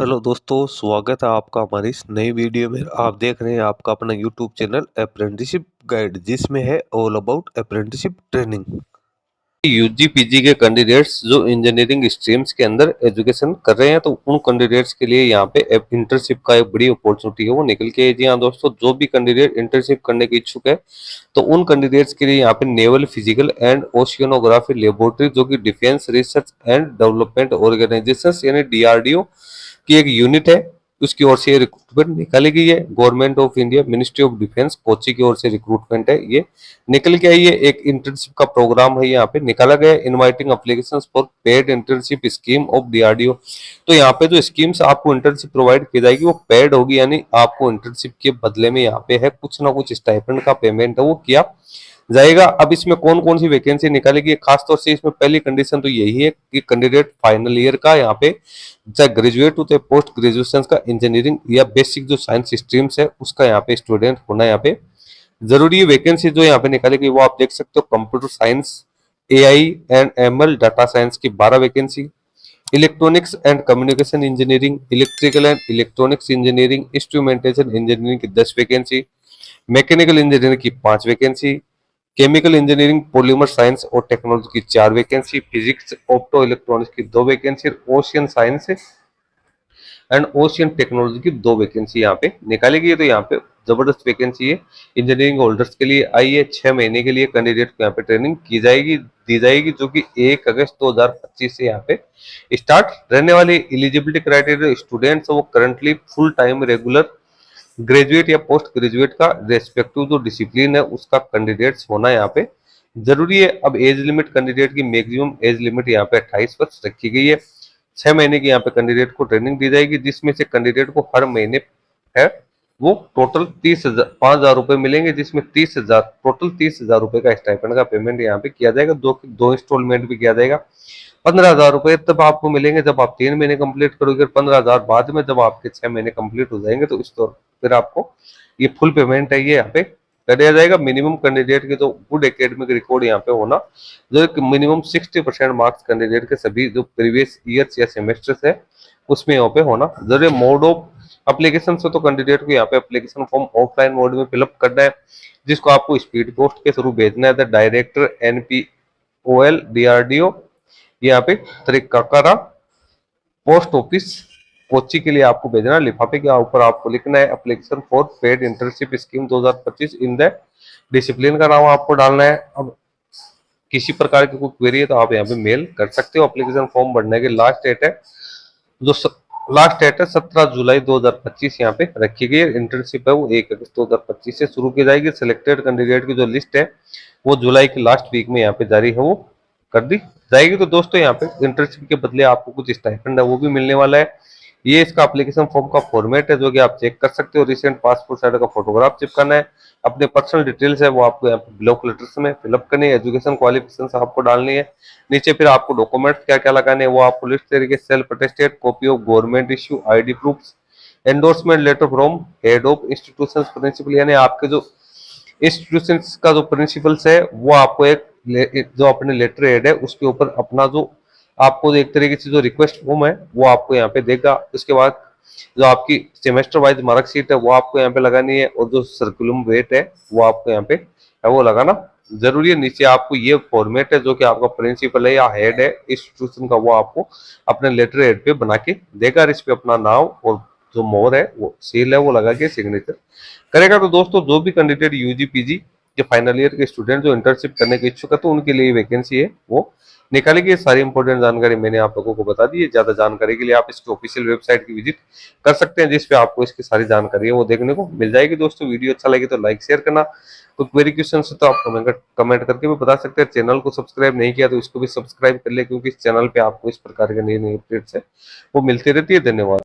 Hello दोस्तों, स्वागत है आपका हमारी इस नई वीडियो में। आप देख रहे हैं आपका अपना यूट्यूब चैनल अप्रेंटिसशिप गाइड, जिसमें है all about apprenticeship training. UG PG के कैंडिडेट्स जो इंजीनियरिंग स्ट्रीम्स के अंदर एजुकेशन कर रहे हैं, तो उन कैंडिडेट्स के लिए यहाँ पे इंटर्नशिप का एक बड़ी अपॉर्चुनिटी है वो निकल के। जी हाँ दोस्तों, जो भी कैंडिडेट इंटर्नशिप करने के इच्छुक है तो उन कैंडिडेट्स के लिए यहाँ पे naval physical and oceanography laboratory, जो कि defence research and development organisation यानी डीआरडीओ की एक यूनिट है, उसकी ओर से रिक्रूटमेंट निकाली गई है। Government of India, ministry of defence, Kochi की ओर से रिक्रूटमेंट है, ये निकल के आई है। एक इंटर्नशिप का प्रोग्राम है यहाँ पे निकाला गया, inviting application for paid internship scheme of DRDO. तो यहाँ पे जो स्कीम्स आपको इंटर्नशिप प्रोवाइड की जाएगी वो पेड होगी, यानी आपको इंटर्नशिप के बदले में यहाँ पे है कुछ ना कुछ स्टाइपेंड का पेमेंट है वो किया जाएगा। अब इसमें कौन कौन सी वैकेंसी निकाली गई, खास तौर से इसमें पहली कंडीशन तो यही है कि कैंडिडेट फाइनल ईयर का यहाँ पे चाहे ग्रेजुएट हो चाहे पोस्ट ग्रेजुएशन का इंजीनियरिंग या बेसिक जो साइंस स्ट्रीम्स है उसका यहाँ पे स्टूडेंट होना यहाँ पे जरूरी है। वैकेंसी जो यहाँ पे निकाली गई वो आप देख सकते हो, computer science, AI and ML, data science की 12 vacancy, electronics and communication engineering, electrical and electronics engineering, instrumentation engineering की 10 वैकेंसी, मैकेनिकल इंजीनियरिंग की 5 vacancy, chemical engineering, polymer science और टेक्नोलॉजी की 4 वैकेंसी, फिजिक्स ऑप्टो इलेक्ट्रॉनिक्स की 2 vacancy, ocean science and ocean technology की 2 vacancy यहाँ पे निकाली गई है। तो यहाँ पे जबरदस्त वैकेंसी है इंजीनियरिंग होल्डर्स के लिए आई है। 6 महीने के लिए कैंडिडेट को यहाँ पे ट्रेनिंग की जाएगी, दी जाएगी, जो कि 1 अगस्त 2025 से यहाँ पे स्टार्ट रहने वाली। एलिजिबिलिटी क्राइटेरिया स्टूडेंट्स वो currently full time regular graduate या पोस्ट ग्रेजुएट का रेस्पेक्टिव जो डिसिप्लिन है उसका कैंडिडेट्स होना यहाँ पे जरूरी है। अब एज लिमिट कैंडिडेट की मैक्सिमम एज लिमिट यहाँ पे 28 वर्ष रखी गई है। 6 महीने की यहाँ पे कैंडिडेट को ट्रेनिंग दी जाएगी, जिसमें से कैंडिडेट को हर महीने है वो टोटल 5,000 रुपए मिलेंगे, जिसमें 30,000 टोटल 30,000 रुपए का स्टाइपेंड का पेमेंट यहाँ पे किया जाएगा। दो इंस्टॉलमेंट भी किया जाएगा। 15,000 रुपए तब आपको मिलेंगे जब आप 3 महीने कंप्लीट करोगे, 15,000 बाद में जब आपके 6 महीने कंप्लीट हो जाएंगे तो इस तौर फिर आपको ये फुल पेमेंट है ये यहाँ पे कर दिया जाएगा। मिनिमम कैंडिडेट के जो गुड एकेडमिक रिकॉर्ड यहाँ पे होना, जो मिनिमम 60% मार्क्स कैंडिडेट के सभी जो प्रीवियस ईयर्स या सेमेस्टर्स है उसमें यहाँ पे होना जरूरी। मोड ऑफ एप्लीकेशन से तो कैंडिडेट को यहाँ पे एप्लीकेशन फॉर्म ऑफलाइन मोड में फिलअप करना है, जिसको आपको स्पीड पोस्ट के थ्रू भेजना है। द डायरेक्टर NPOL DRDO यहाँ पे त्रिकाकरा पोस्ट ऑफिस कोच्चि के लिए आपको भेजना। लिफाफे के ऊपर आपको लिखना है application for paid internship scheme 2025 in the discipline का नाम आपको डालना है। अब किसी प्रकार की कोई क्वेरी है तो आप यहाँ पे मेल कर सकते हो। एप्लीकेशन फॉर्म भरने की लास्ट डेट है जो लास्ट डेट है 17 जुलाई 2025 यहाँ पे रखी गई है। इंटर्नशिप है वो 1 अगस्त 2025 से शुरू की जाएगी। सिलेक्टेड कैंडिडेट की जो लिस्ट है वो जुलाई की लास्ट वीक में यहाँ पे जारी है वो कर दी जाएगी। तो दोस्तों यहाँ पे इंटर्नशिप के बदले आपको कुछ स्टाइपेंड है वो भी मिलने वाला है। ये इसका एप्लीकेशन फॉर्म का फॉर्मेट है जो कि आप चेक कर सकते हो। रिसेंट पासपोर्ट साइज का फोटोग्राफ चिपकाना है, अपने पर्सनल डिटेल्स है वो आपको यहाँ पे ब्लॉक लेटर्स में फिलअप करनी है, एजुकेशन क्वालिफिकेशन आपको डालनी है। नीचे फिर आपको डॉक्यूमेंट्स क्या क्या लगाने हैं वो आपको लिस्ट तरीके self attested copy of government issue ID proof, endorsement letter from head of institution principal, यानी आपके जो इंस्टीट्यूशन का जो प्रिंसिपल्स है वो आपको एक जो अपने लेटर हेड है उसके ऊपर अपना जो आपको एक तरीके से जो रिक्वेस्ट फॉर्म है वो आपको यहाँ पे देगा। उसके बाद जो आपकी सेमेस्टर वाइज मार्कशीट है वो आपको यहाँ पे लगानी है, और जो सर्कुलम वेट है वो आपको यहाँ पे है वो लगाना जरूरी है। नीचे आपको ये फॉर्मेट है जो कि आपका प्रिंसिपल है या हेड है इंस्टीट्यूशन का वो आपको अपने लेटर हेड पे बना के देगा, और इस पे अपना नाम और जो मोहर है वो सील है वो लगा के सिग्नेचर करेगा। तो दोस्तों जो भी कैंडिडेट UG PG के फाइनल ईयर के स्टूडेंट जो इंटर्नशिप करने के इच्छुक है तो उनके लिए वैकेंसी है वो निकाली गई। सारी इंपॉर्टेंट जानकारी मैंने आप लोगों को बता दी है। ज्यादा जानकारी के लिए आप इसकी ऑफिशियल वेबसाइट की विजिट कर सकते हैं, जिसपे आपको इसकी सारी जानकारी है वो देखने को मिल जाएगी। दोस्तों वीडियो अच्छा लगे तो लाइक शेयर करना, कोई क्वेरी क्वेश्चन है तो आप कमेंट करके भी बता सकते हैं। चैनल को सब्सक्राइब नहीं किया तो इसको भी सब्सक्राइब कर ले, क्योंकि इस चैनल पे आपको इस प्रकार के नई नई अपडेट्स है वो मिलती रहती है। धन्यवाद।